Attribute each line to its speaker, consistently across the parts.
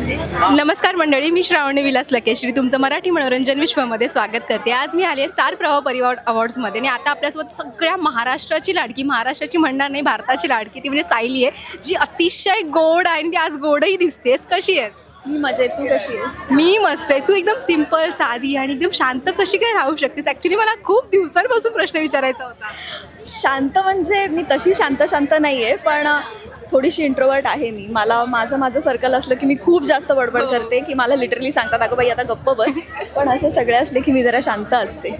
Speaker 1: नमस्कार मंडळी, मी श्रावणी विलास लकेश्री तुमचं मराठी मनोरंजन विश्वमध्ये स्वागत करते। आज मी आली आहे स्टार प्रवाह परिवार अवॉर्ड्समध्ये आणि आता आपल्यासोबत सगळ्या महाराष्ट्राची लाडकी, महाराष्ट्राची म्हणणार नाही भारताची लाडकी, ती म्हणजे सायली आहे, जी अतिशय गोड आहे आणि ती आज गोडही दिसतेस। कशी आहेस?
Speaker 2: मी मजेत, तू कशी आहेस?
Speaker 1: मी मस्त आहे। तू एकदम सिंपल, साधी आणि एकदम शांत कशी काय राहू शकतेस? ॲक्च्युली मला खूप दिवसांपासून प्रश्न विचारायचा होता।
Speaker 2: शांत म्हणजे मी तशी शांत नाही आहे, पण थोडीशी इंट्रोवर्ट आहे मी। मला माझं सर्कल असलं की मी खूप जास्त बडबड करते, की मला लिटरली सांगतात अगं बाई आता गप्प बस, पण असे सगळे असले की मी जरा शांत असते।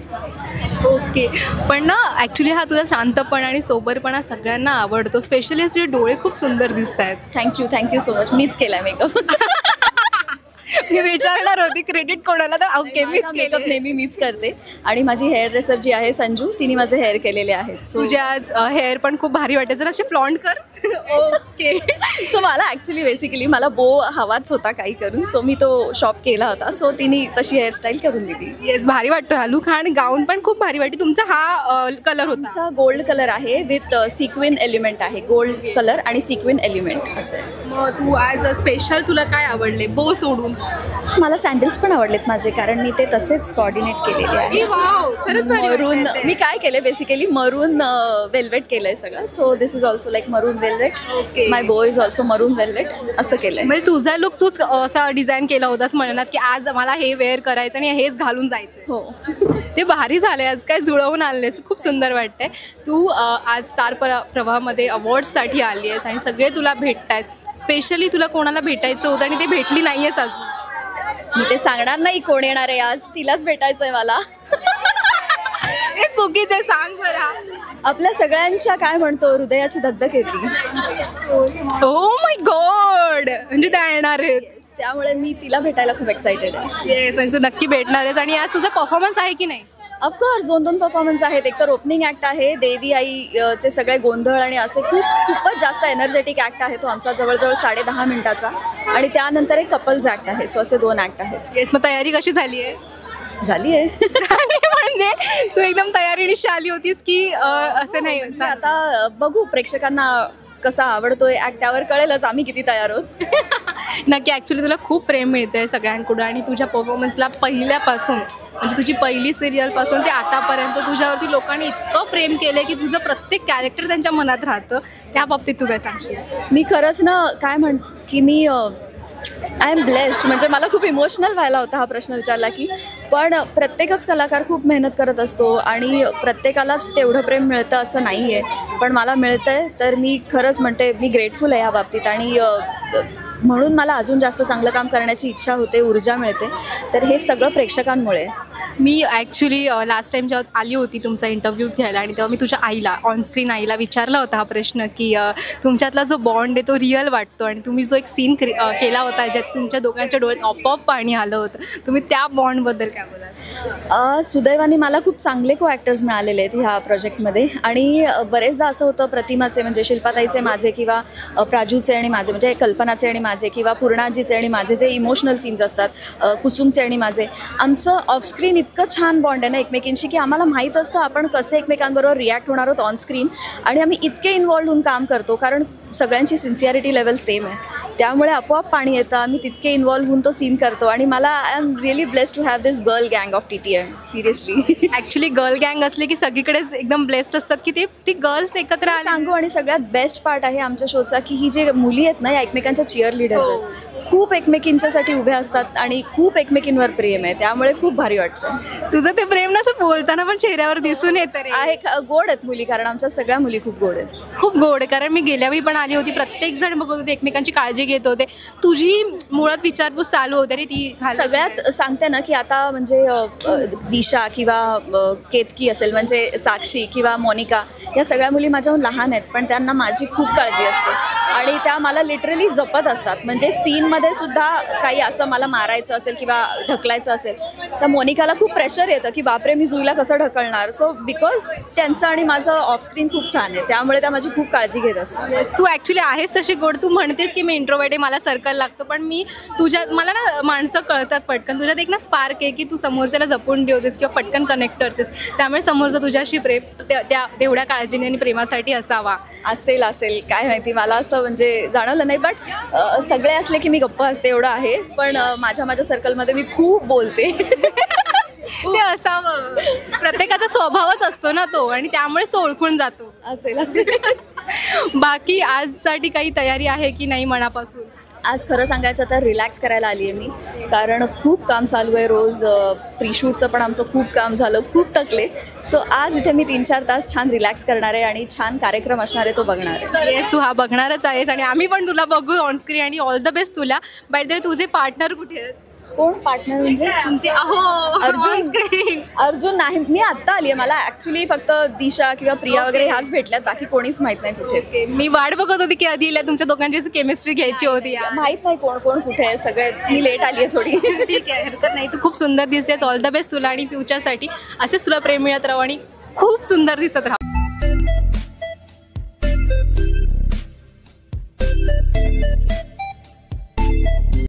Speaker 1: ओके, पण ना ॲक्च्युली हा तुझा शांतपणा आणि सोबरपणा सगळ्यांना आवडतो, स्पेशली तुझे डोळे खूप सुंदर दिसत आहेत।
Speaker 2: Thank you so much. मीच केला मेकअप।
Speaker 1: मी विचारणार होती क्रेडिट कोणाला, तर ओके,
Speaker 2: मेकअप नेहमी मीच करते आणि माझी हेअर ड्रेसर जी आहे संजू, तिने माझे हेअर केलेले आहेत।
Speaker 1: तुझे आज हेअर पण खूप भारी वाटते, जर असे फ्लॉन्ट कर। ओके,
Speaker 2: सो मला ॲक्च्युली बेसिकली मला बो हवाच होता काही करून, सो मी तो शॉप केला होता, सो तिने तशी हेअरस्टाईल करून दिली।
Speaker 1: येस, भारी वाटतो हा लुक आणि गाऊन पण खूप भारी वाटते। तुमचा हा कलर होता?
Speaker 2: गोल्ड कलर आहे विथ सिक्विन एलिमेंट आहे, गोल्ड कलर आणि सिक्विन एलिमेंट असं आहे।
Speaker 1: मग तू आज स्पेशल तुला काय आवडले बो सोडून?
Speaker 2: मला सँडल्स पण आवडलेत माझे, कारण मी ते तसेच कोऑर्डिनेट केलेले आहे।
Speaker 1: वाव, खरंच भारी
Speaker 2: मरून
Speaker 1: वाटतंय।
Speaker 2: मी काय केलं बेसिकली मरून वेल्वेट केलंय सगळं, so this is also like मरून वेल्वेट।
Speaker 1: Okay.
Speaker 2: माय बो इज ऑल्सो मरून वेल्वेट असं केलंय।
Speaker 1: म्हणजे तुझा लुक तूच असा डिझाईन केला होतास म्हणणार की आज मला हे वेअर करायचं आणि हेच घालून जायचं।
Speaker 2: हो,
Speaker 1: ते भारी झाले, आज काय जुळवून आणलेस, खूप सुंदर वाटतंय। तू आज स्टार प्रवाहामध्ये अवॉर्ड्ससाठी आली आहेस आणि सगळे तुला भेटत आहेत। स्पेशली तुला कोणाला भेटायचं होतं आणि ते भेटली नाही आहेस अजून?
Speaker 2: मी ते सांगणार नाही कोण येणार आहे आज, तिलाच भेटायचं आहे मला।
Speaker 1: हे चुकीचं आहे, सांग जरा।
Speaker 2: आपल्या सगळ्यांच्या काय म्हणतो हृदयाची धगधग येते।
Speaker 1: ओ माय गॉड, म्हणजे त्या येणार आहेत,
Speaker 2: त्यामुळे मी तिला भेटायला खूप एक्सायटेड आहे।
Speaker 1: येस, आणि तू नक्की भेटणार आहेस। आणि आज तुझा परफॉर्मन्स आहे की नाही?
Speaker 2: ऑफकोर्स दोन परफॉर्मन्स आहेत। एक तर ओपनिंग ॲक्ट आहे देवी आईचे सगळे गोंधळ आणि असे खूपच जास्त एनर्जेटिक ॲक्ट आहे तो आमचा, जवळजवळ 10.5 मिनिटाचा, आणि त्यानंतर एक कपल्स ॲक्ट आहे, सो असे 2 ॲक्ट आहेत।
Speaker 1: येस, मग तयारी कशी झाली आहे?
Speaker 2: झाली आहे।
Speaker 1: म्हणजे तू एकदम तयारीनिशी आली होतीस की असं नाही?
Speaker 2: म्हणजे आता बघू प्रेक्षकांना कसा आवडतोय ॲक्ट, त्यावर कळेलच आम्ही किती तयार आहोत।
Speaker 1: नक्की, ॲक्च्युली तुला खूप प्रेम मिळतंय सगळ्यांकडून आणि तुझ्या परफॉर्मन्सला पहिल्यापासून, म्हणजे तुझी पहिली सिरियलपासून ते आतापर्यंत तुझ्यावरती लोकांनी इतकं प्रेम केलं की तुझं प्रत्येक कॅरेक्टर त्यांच्या मनात राहतं। त्या बाबतीत तू काय सांगशील?
Speaker 2: मी खरंच ना काय की मी आय एम ब्लेस्ड, म्हणजे मला खूप इमोशनल व्हायला होता हा प्रश्न विचारला की, पण प्रत्येकच कलाकार खूप मेहनत करत असतो आणि प्रत्येकालाच तेवढं प्रेम मिळतं असं नाही आहे, पण मला मिळतं आहे, तर मी खरंच म्हणते मी ग्रेटफुल आहे या बाबतीत। आणि म्हणून मला अजून जास्त चांगलं काम करण्याची इच्छा होते, ऊर्जा मिळते, तर हे सगळं प्रेक्षकांमुळे।
Speaker 1: मी ॲक्च्युली लास्ट टाईम जेव्हा आली होती तुमचा इंटरव्ह्यूज घ्यायला, आणि तेव्हा मी तुझ्या आईला, ऑनस्क्रीन आईला विचारला होता हा प्रश्न की तुमच्यातला जो बॉन्ड आहे तो रिअल वाटतो, आणि तुम्ही जो एक सीन केला होता ज्यात तुमच्या दोघांच्या डोळ्यात आपोआप पाणी आलं होतं, तुम्ही त्या बॉन्डबद्दल काय बोलाल?
Speaker 2: सुदैवाने मला खूप चांगले को ॲक्टर्स मिळालेले आहेत ह्या प्रोजेक्टमध्ये, आणि बरेचदा असं होतं प्रतिमाचे म्हणजे शिल्पाताईचे माझे, किंवा प्राजूचे आणि माझे, म्हणजे कल्पनाचे आणि माझे, किंवा पूर्णाजीचे आणि माझे जे इमोशनल सीन्स असतात, कुसुमचे आणि माझे, आमचं ऑफस्क्रीन इतकं छान बॉन्ड आहे ना एकमेकींशी, की आम्हाला माहीत असतं आपण कसे एकमेकांबरोबर रिॲक्ट होणार आहोत ऑनस्क्रीन, आणि आम्ही इतके इन्वॉल्व्ह होऊन काम करतो कारण सगळ्यांची सिन्सिअरिटी लेवल सेम आहे, त्यामुळे आपोआप पाणी येतं, आम्ही तितके इन्वॉल्व्ह होऊन तो सीन करतो, आणि मला I am really blessed to have this girl गँग of TTM, seriously.
Speaker 1: Actually girl गँग असले की सगळीकडेच एकदम ब्लेस्ड असतात की ती गर्ल्स एकत्र आले।
Speaker 2: सांगू, आणि सगळ्यात बेस्ट पार्ट आहे आमच्या शोचा की ही जे मुली आहेत ना या एकमेकांच्या चिअर लिडर्स आहेत, खूप एकमेकींच्यासाठी उभ्या असतात आणि खूप एकमेकींवर प्रेम आहे, त्यामुळे खूप भारी वाटतं।
Speaker 1: तुझं ते प्रेम ना असं बोलताना पण चेहऱ्यावर दिसून येतं रे।
Speaker 2: आहे, गोड आहेत मुली, कारण आमच्या सगळ्या मुली खूप गोड आहेत,
Speaker 1: खूप गोड। कारण मी गेल्यावेळी पण आली होती, प्रत्येक जण बघत होते, एकमेकांची काळजी घेत होते, तुझी मुळात विचारपूस चालू होते रे ती
Speaker 2: सगळ्यात सांगते ना की आता म्हणजे दिशा किंवा केतकी असेल, म्हणजे साक्षी किंवा मोनिका, या सगळ्या मुली माझ्याहून लहान आहेत, पण त्यांना माझी खूप काळजी असते आणि त्या मला लिटरली जपत असतात। म्हणजे सीनमध्ये सुद्धा काही असं मला मारायचं असेल किंवा ढकलायचं असेल तर मोनिकाला खूप प्रेशर येतं की बापरे मी जुईला कसं ढकलणार, सो बिकॉज त्यांचं आणि माझं ऑफस्क्रीन खूप छान आहे, त्यामुळे त्या माझी खूप काळजी घेत असतात।
Speaker 1: तू ॲक्च्युली आहेस तशी गोड. तू म्हणतेस की मी इंट्रोवर्ट आहे, मला सर्कल लागतो, पण मला ना माणसं कळतात पटकन. तुझ्यात एक ना स्पार्क आहे की तू समोरच्याला जपून ठेवतेस किंवा पटकन कनेक्ट करतेस, त्यामुळे समोरचा तुझ्याशी प्रेम त्या तेवढ्या काळजीने आणि प्रेमासाठी असावा.
Speaker 2: असेल काय माहिती, मला असं म्हणजे जाणवलं नाही. बट सगळे असले की मी गप्प असते एवढं आहे. पण माझ्या सर्कलमध्ये मी खूप बोलते.
Speaker 1: ते असावं, प्रत्येकाचा स्वभावच असतो ना तो, आणि त्यामुळेच तो ओळखून जातो.
Speaker 2: असेल.
Speaker 1: बाकी आजसाठी काही तयारी आहे की नाही मनापासून?
Speaker 2: आज खरं सांगायचं तर रिलॅक्स करायला आली आहे मी, कारण खूप काम चालू आहे. रोज प्रीशूटचं पण आमचं खूप काम झालं, खूप थकले. सो आज इथे मी 3-4 तास छान रिलॅक्स करणार आहे आणि छान कार्यक्रम असणार आहे, तो बघणार आहे.
Speaker 1: येस, तू हा बघणारच आहेस आणि आम्ही पण तुला बघू ऑनस्क्रीन. आणि ऑल द बेस्ट तुला. बाय द वे, तुझे पार्टनर कुठे आहेत?
Speaker 2: कोण पार्टनर म्हणजे?
Speaker 1: तुमचे
Speaker 2: अर्जुन नाही, मी आत्ता आली आहे. मला ॲक्च्युली फक्त दिशा किंवा प्रिया वगैरे ह्याच भेटल्यात, बाकी कोणीच माहीत नाही कुठे.
Speaker 1: मी वाट बघत होती की आधी येईल, तुमच्या दोघांची केमिस्ट्री घ्यायची होती.
Speaker 2: माहीत नाही कोण कुठे आहे. सगळे मी लेट आली आहे थोडी.
Speaker 1: ठीक आहे, हरकत नाही. तू खूप सुंदर दिसतेस. ऑल द बेस्ट तुला आणि फ्युचरसाठी. असेच तुला प्रेम मिळत राहू आणि खूप सुंदर दिसत राहा.